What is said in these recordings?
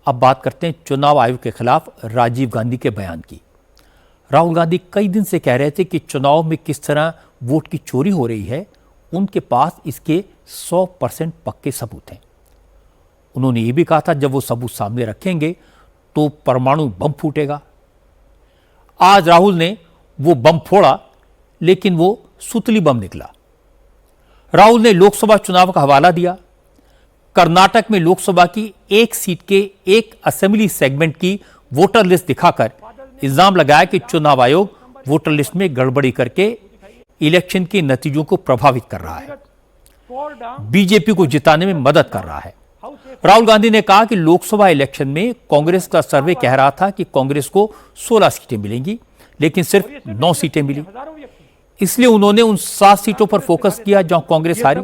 अब बात करते हैं चुनाव आयोग के खिलाफ राजीव गांधी के बयान की। राहुल गांधी कई दिन से कह रहे थे कि चुनाव में किस तरह वोट की चोरी हो रही है, उनके पास इसके 100% पक्के सबूत हैं। उन्होंने ये भी कहा था जब वो सबूत सामने रखेंगे तो परमाणु बम फूटेगा। आज राहुल ने वो बम फोड़ा, लेकिन वो सुतली बम निकला। राहुल ने लोकसभा चुनाव का हवाला दिया। कर्नाटक में लोकसभा की एक सीट के एक असेंबली सेगमेंट की वोटर लिस्ट दिखाकर इल्जाम लगाया कि चुनाव आयोग वोटर लिस्ट में गड़बड़ी करके इलेक्शन के नतीजों को प्रभावित कर रहा है, बीजेपी को जिताने में मदद कर रहा है। राहुल गांधी ने कहा कि लोकसभा इलेक्शन में कांग्रेस का सर्वे कह रहा था कि कांग्रेस को 16 सीटें मिलेंगी, लेकिन सिर्फ 9 सीटें मिली। इसलिए उन्होंने उन 7 सीटों पर फोकस किया जहां कांग्रेस हारी।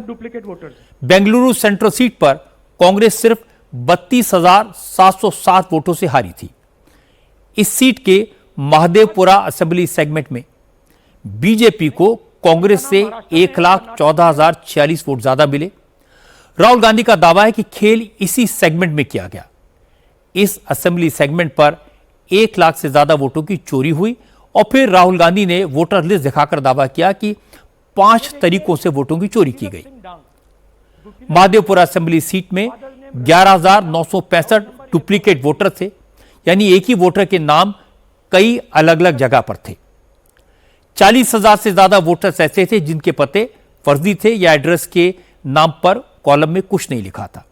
बेंगलुरु सेंट्रल सीट पर कांग्रेस सिर्फ 32,707 वोटों से हारी थी। इस सीट के महादेवपुरा असेंबली सेगमेंट में बीजेपी को कांग्रेस से 1,14,046 वोट ज्यादा मिले। राहुल गांधी का दावा है कि खेल इसी सेगमेंट में किया गया। इस असेंबली सेगमेंट पर 1 लाख से ज्यादा वोटों की चोरी हुई और फिर राहुल गांधी ने वोटर लिस्ट दिखाकर दावा किया कि 5 तरीकों से वोटों की चोरी की गई। महादेवपुरा असेंबली सीट में 11,965 डुप्लीकेट वोटर थे, यानी एक ही वोटर के नाम कई अलग अलग जगह पर थे। 40,000 से ज्यादा वोटर्स ऐसे थे जिनके पते फर्जी थे या एड्रेस के नाम पर कॉलम में कुछ नहीं लिखा था।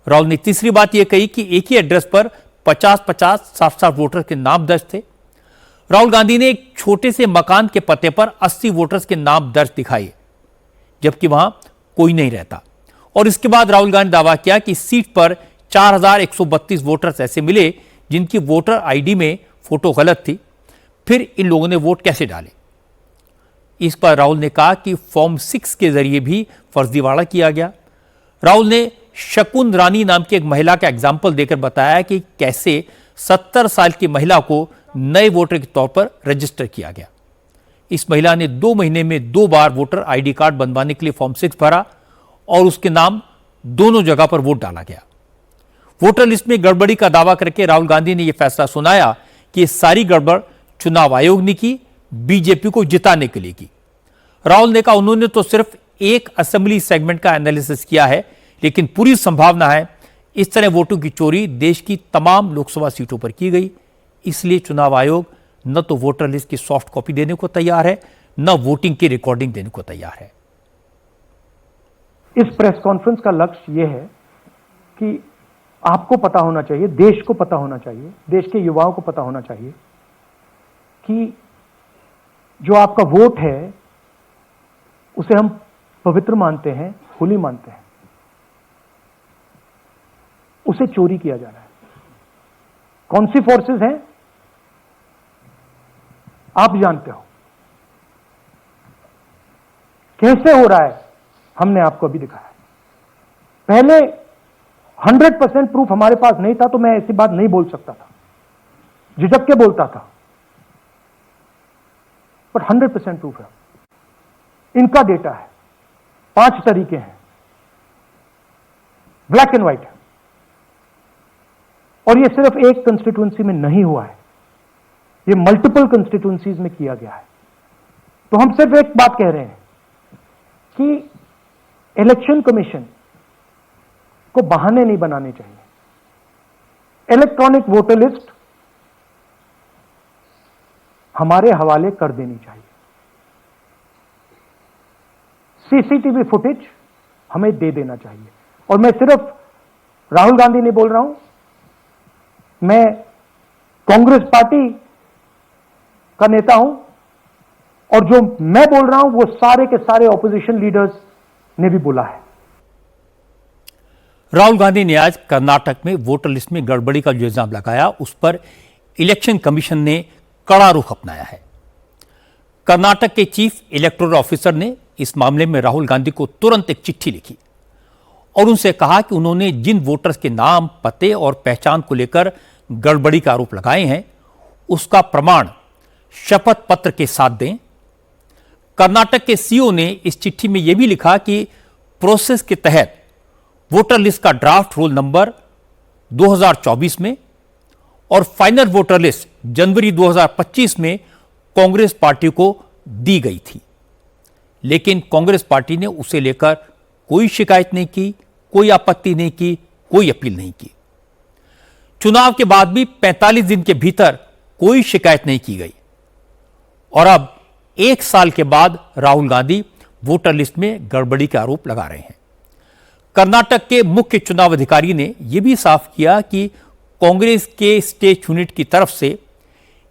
राहुल ने तीसरी बात यह कही कि एक ही एड्रेस पर 50-50, 60-60 वोटर के नाम दर्ज थे। राहुल गांधी ने एक छोटे से मकान के पते पर 80 वोटर्स के नाम दर्ज दिखाए, जबकि वहां कोई नहीं रहता। और इसके बाद राहुल गांधी ने दावा किया कि इस सीट पर 4,132 वोटर्स ऐसे मिले जिनकी वोटर आईडी में फोटो गलत थी। फिर इन लोगों ने वोट कैसे डाले? इस पर राहुल ने कहा कि फॉर्म 6 के जरिए भी फर्जीवाड़ा किया गया। राहुल ने शकुन रानी नाम की एक महिला का एग्जाम्पल देकर बताया कि कैसे 70 साल की महिला को नए वोटर के तौर पर रजिस्टर किया गया। इस महिला ने 2 महीने में 2 बार वोटर आईडी कार्ड बनवाने के लिए फॉर्म 6 भरा और उसके नाम दोनों जगह पर वोट डाला गया। वोटर लिस्ट में गड़बड़ी का दावा करके राहुल गांधी ने यह फैसला सुनाया कि यह सारी गड़बड़ चुनाव आयोग ने की, बीजेपी को जिताने के लिए की। राहुल ने कहा उन्होंने तो सिर्फ एक असेंबली सेगमेंट का एनालिसिस किया है, लेकिन पूरी संभावना है इस तरह वोटों की चोरी देश की तमाम लोकसभा सीटों पर की गई। इसलिए चुनाव आयोग न तो वोटर लिस्ट की सॉफ्ट कॉपी देने को तैयार है, न वोटिंग की रिकॉर्डिंग देने को तैयार है। इस प्रेस कॉन्फ्रेंस का लक्ष्य यह है कि आपको पता होना चाहिए, देश को पता होना चाहिए, देश के युवाओं को पता होना चाहिए कि जो आपका वोट है उसे हम पवित्र मानते हैं, होली मानते हैं, उसे चोरी किया जा रहा है। कौन सी फोर्सेस हैं आप जानते हो, कैसे हो रहा है हमने आपको अभी दिखाया। पहले 100% प्रूफ हमारे पास नहीं था तो मैं ऐसी बात नहीं बोल सकता था, झिझक के बोलता था, पर 100% प्रूफ है। इनका डेटा है, 5 तरीके हैं, ब्लैक एंड व्हाइट है। और ये सिर्फ एक कंस्टिट्यूएंसी में नहीं हुआ है, ये मल्टीपल कंस्टिट्यूएंसीज में किया गया है। तो हम सिर्फ एक बात कह रहे हैं कि इलेक्शन कमीशन को बहाने नहीं बनाने चाहिए। इलेक्ट्रॉनिक वोटर लिस्ट हमारे हवाले कर देनी चाहिए। सीसीटीवी फुटेज हमें दे देना चाहिए। और मैं सिर्फ राहुल गांधी नहीं बोल रहा हूं, मैं कांग्रेस पार्टी का नेता हूं और जो मैं बोल रहा हूं वो सारे के सारे ऑपोजिशन लीडर्स ने भी बोला है। राहुल गांधी ने आज कर्नाटक में वोटर लिस्ट में गड़बड़ी का जो इल्जाम लगाया उस पर इलेक्शन कमीशन ने कड़ा रुख अपनाया है। कर्नाटक के चीफ इलेक्टोरल ऑफिसर ने इस मामले में राहुल गांधी को तुरंत एक चिट्ठी लिखी और उनसे कहा कि उन्होंने जिन वोटर्स के नाम, पते और पहचान को लेकर गड़बड़ी का आरोप लगाए हैं उसका प्रमाण शपथ पत्र के साथ दें। कर्नाटक के सीईओ ने इस चिट्ठी में यह भी लिखा कि प्रोसेस के तहत वोटर लिस्ट का ड्राफ्ट रोल नंबर 2024 में और फाइनल वोटर लिस्ट जनवरी 2025 में कांग्रेस पार्टी को दी गई थी, लेकिन कांग्रेस पार्टी ने उसे लेकर कोई शिकायत नहीं की, कोई आपत्ति नहीं की, कोई अपील नहीं की। चुनाव के बाद भी 45 दिन के भीतर कोई शिकायत नहीं की गई और अब 1 साल के बाद राहुल गांधी वोटर लिस्ट में गड़बड़ी के आरोप लगा रहे हैं। कर्नाटक के मुख्य चुनाव अधिकारी ने यह भी साफ किया कि कांग्रेस के स्टेट यूनिट की तरफ से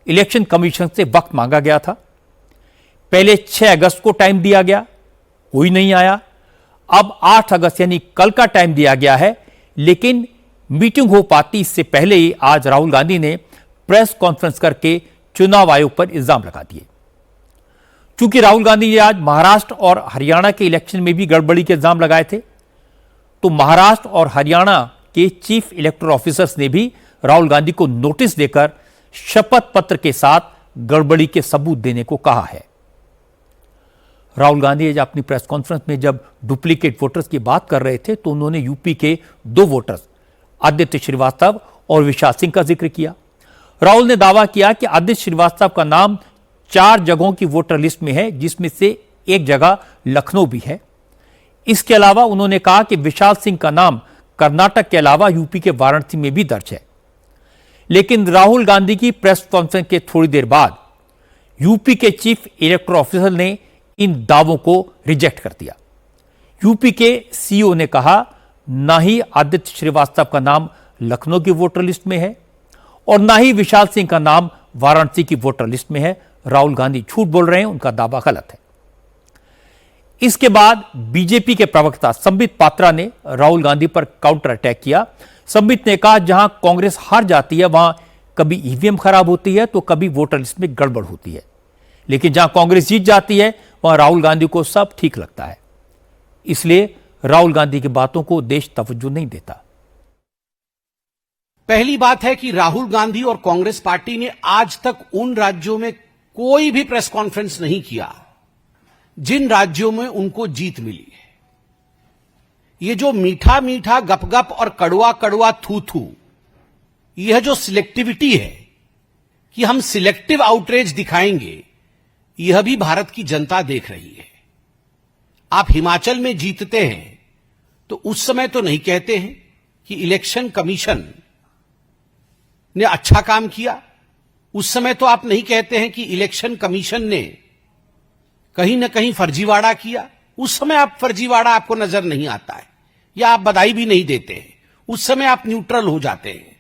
इलेक्शन कमीशन से वक्त मांगा गया था। पहले 6 अगस्त को टाइम दिया गया, कोई नहीं आया। अब 8 अगस्त यानी कल का टाइम दिया गया है, लेकिन मीटिंग हो पाती इससे पहले ही आज राहुल गांधी ने प्रेस कॉन्फ्रेंस करके चुनाव आयोग पर इल्जाम लगा दिए। चूंकि राहुल गांधी ने आज महाराष्ट्र और हरियाणा के इलेक्शन में भी गड़बड़ी के इल्जाम लगाए थे, तो महाराष्ट्र और हरियाणा के चीफ इलेक्टोरल ऑफिसर्स ने भी राहुल गांधी को नोटिस देकर शपथ पत्र के साथ गड़बड़ी के सबूत देने को कहा है। राहुल गांधी आज अपनी प्रेस कॉन्फ्रेंस में जब डुप्लीकेट वोटर्स की बात कर रहे थे तो उन्होंने यूपी के 2 वोटर्स आदित्य श्रीवास्तव और विशाल सिंह का जिक्र किया। राहुल ने दावा किया कि आदित्य श्रीवास्तव का नाम 4 जगहों की वोटर लिस्ट में है, जिसमें से एक जगह लखनऊ भी है। इसके अलावा उन्होंने कहा कि विशाल सिंह का नाम कर्नाटक के अलावा यूपी के वाराणसी में भी दर्ज है। लेकिन राहुल गांधी की प्रेस कॉन्फ्रेंस के थोड़ी देर बाद यूपी के चीफ इलेक्टोरल ऑफिसर ने इन दावों को रिजेक्ट कर दिया। यूपी के सीईओ ने कहा, ना ही आदित्य श्रीवास्तव का नाम लखनऊ की वोटर लिस्ट में है और ना ही विशाल सिंह का नाम वाराणसी की वोटर लिस्ट में है। राहुल गांधी झूठ बोल रहे हैं, उनका दावा गलत है। इसके बाद बीजेपी के प्रवक्ता संबित पात्रा ने राहुल गांधी पर काउंटर अटैक किया। संबित ने कहा, जहां कांग्रेस हार जाती है वहां कभी ईवीएम खराब होती है तो कभी वोटर लिस्ट में गड़बड़ होती है, लेकिन जहां कांग्रेस जीत जाती है वहां राहुल गांधी को सब ठीक लगता है। इसलिए राहुल गांधी की बातों को देश तवज्जो नहीं देता। पहली बात है कि राहुल गांधी और कांग्रेस पार्टी ने आज तक उन राज्यों में कोई भी प्रेस कॉन्फ्रेंस नहीं किया जिन राज्यों में उनको जीत मिली है। ये जो मीठा मीठा गपगप और कड़वा कड़वा थू थू, यह जो सिलेक्टिविटी है कि हम सिलेक्टिव आउटरीच दिखाएंगे, यह भी भारत की जनता देख रही है। आप हिमाचल में जीतते हैं तो उस समय तो नहीं कहते हैं कि इलेक्शन कमीशन ने अच्छा काम किया, उस समय तो आप नहीं कहते हैं कि इलेक्शन कमीशन ने कहीं ना कहीं फर्जीवाड़ा किया, उस समय आप फर्जीवाड़ा आपको नजर नहीं आता है या आप बधाई भी नहीं देते हैं, उस समय आप न्यूट्रल हो जाते हैं।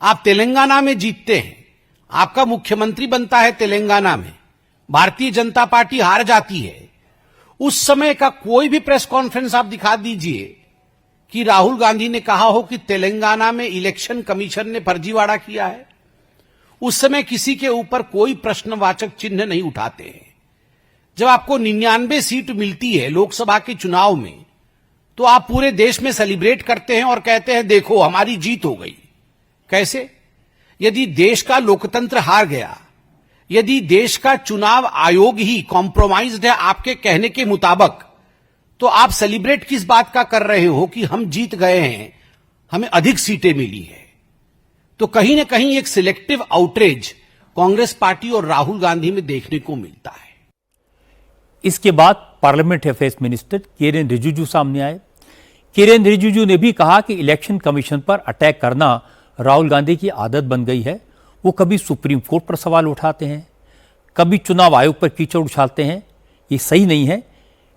आप तेलंगाना में जीतते हैं, आपका मुख्यमंत्री बनता है तेलंगाना में, भारतीय जनता पार्टी हार जाती है, उस समय का कोई भी प्रेस कॉन्फ्रेंस आप दिखा दीजिए कि राहुल गांधी ने कहा हो कि तेलंगाना में इलेक्शन कमीशन ने फर्जीवाड़ा किया है। उस समय किसी के ऊपर कोई प्रश्नवाचक चिन्ह नहीं उठाते हैं। जब आपको 99 सीट मिलती है लोकसभा के चुनाव में, तो आप पूरे देश में सेलिब्रेट करते हैं और कहते हैं देखो हमारी जीत हो गई। कैसे? यदि देश का लोकतंत्र हार गया, यदि देश का चुनाव आयोग ही कॉम्प्रोमाइज्ड है आपके कहने के मुताबिक, तो आप सेलिब्रेट किस बात का कर रहे हो कि हम जीत गए हैं, हमें अधिक सीटें मिली है। तो कहीं ना कहीं एक सिलेक्टिव आउटरीच कांग्रेस पार्टी और राहुल गांधी में देखने को मिलता है। इसके बाद parliament affairs minister Kiren Rijiju सामने आए। किरेन रिजिजू ने भी कहा कि इलेक्शन कमीशन पर अटैक करना राहुल गांधी की आदत बन गई है। वो कभी सुप्रीम कोर्ट पर सवाल उठाते हैं, कभी चुनाव आयोग पर कीचड़ उछालते हैं, ये सही नहीं है।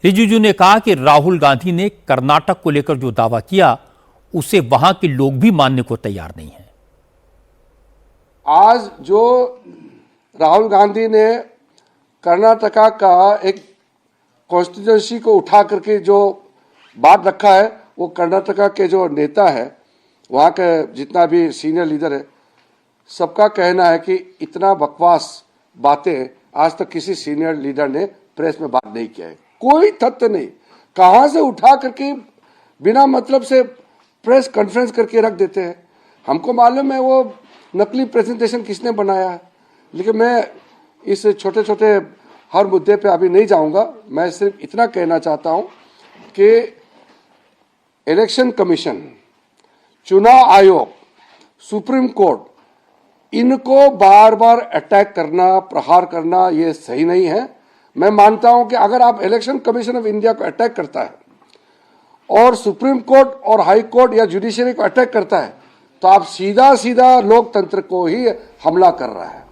रिजिजू ने कहा कि राहुल गांधी ने कर्नाटक को लेकर जो दावा किया उसे वहां के लोग भी मानने को तैयार नहीं है। आज जो राहुल गांधी ने कर्नाटका का एक कॉन्स्टिट्यूंसी को उठा करके जो बात रखा है, वो कर्नाटका के जो नेता है, वहाँ के जितना भी सीनियर लीडर है, सबका कहना है कि इतना बकवास बातें आज तक किसी सीनियर लीडर ने प्रेस में बात नहीं किया है। कोई तथ्य नहीं, कहां से उठा करके बिना मतलब से प्रेस कॉन्फ्रेंस करके रख देते हैं। हमको मालूम है वो नकली प्रेजेंटेशन किसने बनाया है, लेकिन मैं इस छोटे छोटे हर मुद्दे पे अभी नहीं जाऊंगा। मैं सिर्फ इतना कहना चाहता हूं कि इलेक्शन कमीशन चुनाव आयोग, सुप्रीम कोर्ट, इनको बार बार अटैक करना, प्रहार करना ये सही नहीं है। मैं मानता हूं कि अगर आप इलेक्शन कमीशन ऑफ इंडिया को अटैक करता है और सुप्रीम कोर्ट और हाई कोर्ट या जुडिशरी को अटैक करता है तो आप सीधा सीधा लोकतंत्र को ही हमला कर रहा है।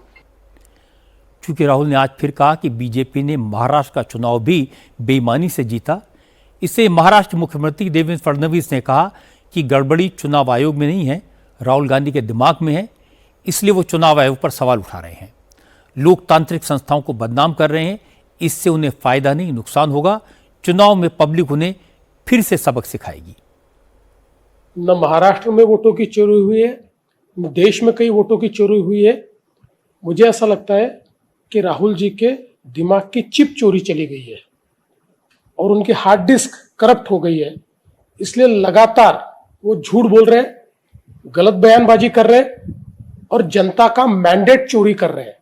चूंकि राहुल ने आज फिर कहा कि बीजेपी ने महाराष्ट्र का चुनाव भी बेईमानी से जीता, इससे महाराष्ट्र मुख्यमंत्री देवेंद्र फडणवीस ने कहा कि गड़बड़ी चुनाव आयोग में नहीं है, राहुल गांधी के दिमाग में है, इसलिए वो चुनाव आयोग पर सवाल उठा रहे हैं, लोकतांत्रिक संस्थाओं को बदनाम कर रहे हैं, इससे उन्हें फायदा नहीं नुकसान होगा, चुनाव में पब्लिक उन्हें फिर से सबक सिखाएगी। न महाराष्ट्र में वोटों की चोरी हुई है, न देश में कई वोटों की चोरी हुई है। मुझे ऐसा लगता है कि राहुल जी के दिमाग की चिप चोरी चली गई है और उनकी हार्ड डिस्क करप्ट हो गई है, इसलिए लगातार वो झूठ बोल रहे हैं, गलत बयानबाजी कर रहे हैं और जनता का मैंडेट चोरी कर रहे हैं,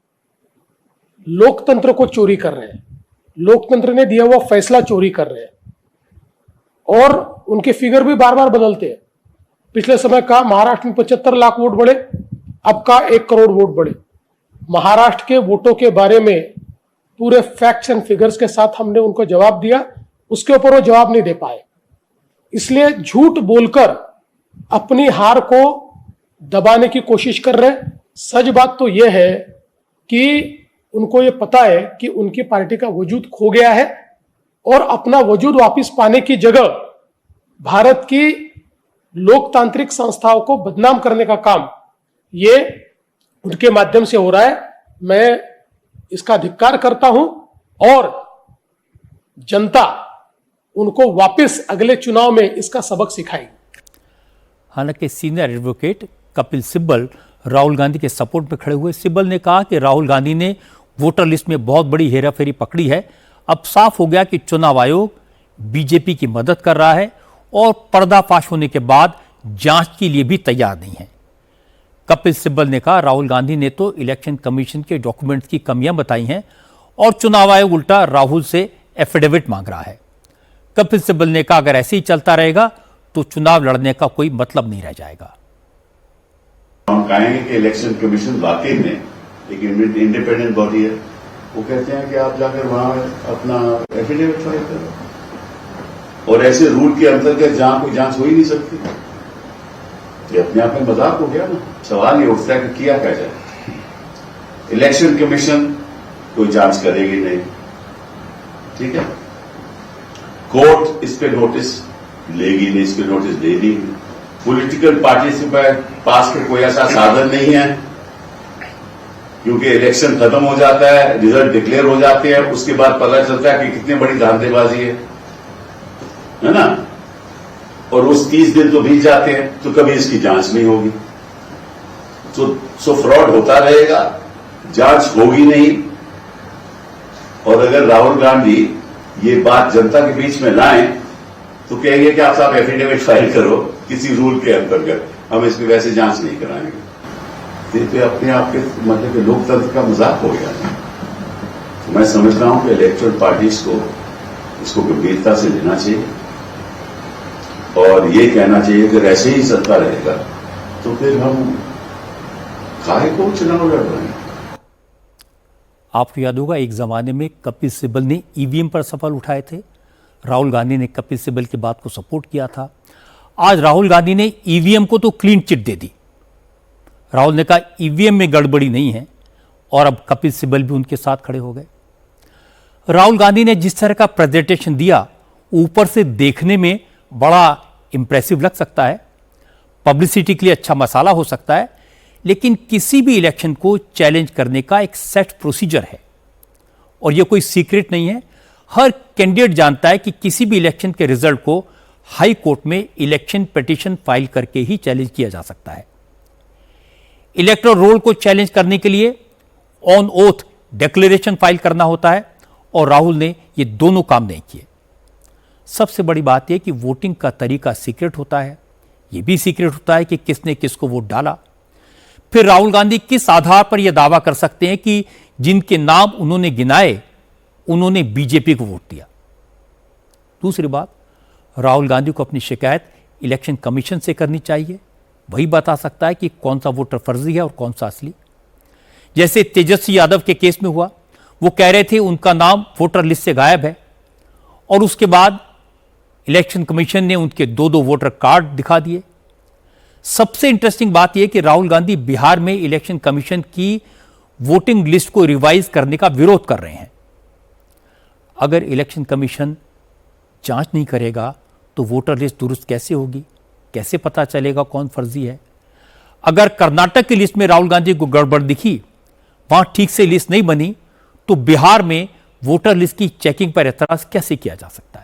लोकतंत्र को चोरी कर रहे हैं, लोकतंत्र ने दिया हुआ फैसला चोरी कर रहे हैं। और उनके फिगर भी बार बार बदलते हैं। पिछले समय का महाराष्ट्र में 75 लाख वोट बढ़े, अब का 1 करोड़ वोट बढ़े। महाराष्ट्र के वोटों के बारे में पूरे फैक्ट्स एंड फिगर्स के साथ हमने उनको जवाब दिया, उसके ऊपर वो जवाब नहीं दे पाए, इसलिए झूठ बोलकर अपनी हार को दबाने की कोशिश कर रहे हैं। सच बात तो यह है कि उनको ये पता है कि उनकी पार्टी का वजूद खो गया है और अपना वजूद वापस पाने की जगह भारत की लोकतांत्रिक संस्थाओं को बदनाम करने का काम ये उनके माध्यम से हो रहा है। मैं इसका धिक्कार करता हूं और जनता उनको वापस अगले चुनाव में इसका सबक सिखाएगी। हालांकि सीनियर एडवोकेट कपिल सिब्बल राहुल गांधी के सपोर्ट में खड़े हुए। सिब्बल ने कहा कि राहुल गांधी ने वोटर लिस्ट में बहुत बड़ी हेराफेरी पकड़ी है, अब साफ हो गया कि चुनाव आयोग बीजेपी की मदद कर रहा है और पर्दाफाश होने के बाद जांच के लिए भी तैयार नहीं है। कपिल सिब्बल ने कहा राहुल गांधी ने तो इलेक्शन कमीशन के डॉक्यूमेंट्स की कमियां बताई हैं और चुनाव आयोग उल्टा राहुल से एफिडेविट मांग रहा है। कपिल सिब्बल ने कहा अगर ऐसे ही चलता रहेगा तो चुनाव लड़ने का कोई मतलब नहीं रह जाएगा। हम कहेंगे कि इलेक्शन कमीशन वाकई में एक इंडिपेंडेंट बॉडी है, वो कहते हैं कि आप जाकर वहां अपना एफिडेविट फाइल करो और ऐसे रूल के अंतर्गत जहां कोई जांच हो ही नहीं सकती, ये अपने आप में मजाक हो गया ना। सवाल ये उठता है कि किया क्या जाए। इलेक्शन कमीशन कोई जांच करेगी नहीं, ठीक है, कोर्ट इस पे नोटिस लेगी नहीं, इस पे नोटिस देगी नहीं, पॉलिटिकल पार्टी से पास के कोई ऐसा साधन नहीं है, क्योंकि इलेक्शन खत्म हो जाता है, रिजल्ट डिक्लेयर हो जाते हैं, उसके बाद पता चलता है कि कितनी बड़ी धांधलीबाजी है ना, और उस 30 दिन तो बीत जाते हैं तो कभी इसकी जांच नहीं होगी। सो फ्रॉड होता रहेगा, जांच होगी नहीं। और अगर राहुल गांधी ये बात जनता के बीच में लाएं तो कहेंगे कि आप साहब एफिडेविट फाइल करो किसी रूल के अंतर्गत, हम इसकी वैसे जांच नहीं कराएंगे। ये तो अपने आप के मतलब कि लोकतंत्र का मजाक हो गया। तो मैं समझ रहा हूं कि इलेक्टोरल पार्टीज को इसको गंभीरता से लेना चाहिए और ये कहना चाहिए कि ऐसे ही सत्ता रहेगा तो फिर हम काहे को चुनाव लड़ रहे हैं। आपको याद होगा एक जमाने में कपिल सिब्बल ने ईवीएम पर सवाल उठाए थे, राहुल गांधी ने कपिल सिब्बल की बात को सपोर्ट किया था। आज राहुल गांधी ने ईवीएम को तो क्लीन चिट दे दी। राहुल ने कहा ईवीएम में गड़बड़ी नहीं है और अब कपिल सिब्बल भी उनके साथ खड़े हो गए। राहुल गांधी ने जिस तरह का प्रेजेंटेशन दिया ऊपर से देखने में बड़ा इंप्रेसिव लग सकता है, पब्लिसिटी के लिए अच्छा मसाला हो सकता है, लेकिन किसी भी इलेक्शन को चैलेंज करने का एक सेट प्रोसीजर है और यह कोई सीक्रेट नहीं है। हर कैंडिडेट जानता है कि किसी भी इलेक्शन के रिजल्ट को हाई कोर्ट में इलेक्शन पिटीशन फाइल करके ही चैलेंज किया जा सकता है। इलेक्टोरल रोल को चैलेंज करने के लिए ऑन ओथ डिक्लेरेशन फाइल करना होता है और राहुल ने ये दोनों काम नहीं किए। सबसे बड़ी बात यह कि वोटिंग का तरीका सीक्रेट होता है, यह भी सीक्रेट होता है कि किसने किसको वोट डाला। फिर राहुल गांधी किस आधार पर यह दावा कर सकते हैं कि जिनके नाम उन्होंने गिनाए उन्होंने बीजेपी को वोट दिया। दूसरी बात, राहुल गांधी को अपनी शिकायत इलेक्शन कमीशन से करनी चाहिए, वही बता सकता है कि कौन सा वोटर फर्जी है और कौन सा असली। जैसे तेजस्वी यादव के केस में हुआ, वो कह रहे थे उनका नाम वोटर लिस्ट से गायब है, और उसके बाद इलेक्शन कमीशन ने उनके 2-2 वोटर कार्ड दिखा दिए। सबसे इंटरेस्टिंग बात यह कि राहुल गांधी बिहार में इलेक्शन कमीशन की वोटिंग लिस्ट को रिवाइज करने का विरोध कर रहे हैं। अगर इलेक्शन कमीशन जांच नहीं करेगा तो वोटर लिस्ट दुरुस्त कैसे होगी? कैसे पता चलेगा कौन फर्जी है? अगर कर्नाटक की लिस्ट में राहुल गांधी को गड़बड़ दिखी, वहां ठीक से लिस्ट नहीं बनी, तो बिहार में वोटर लिस्ट की चेकिंग पर एतराज कैसे किया जा सकता है?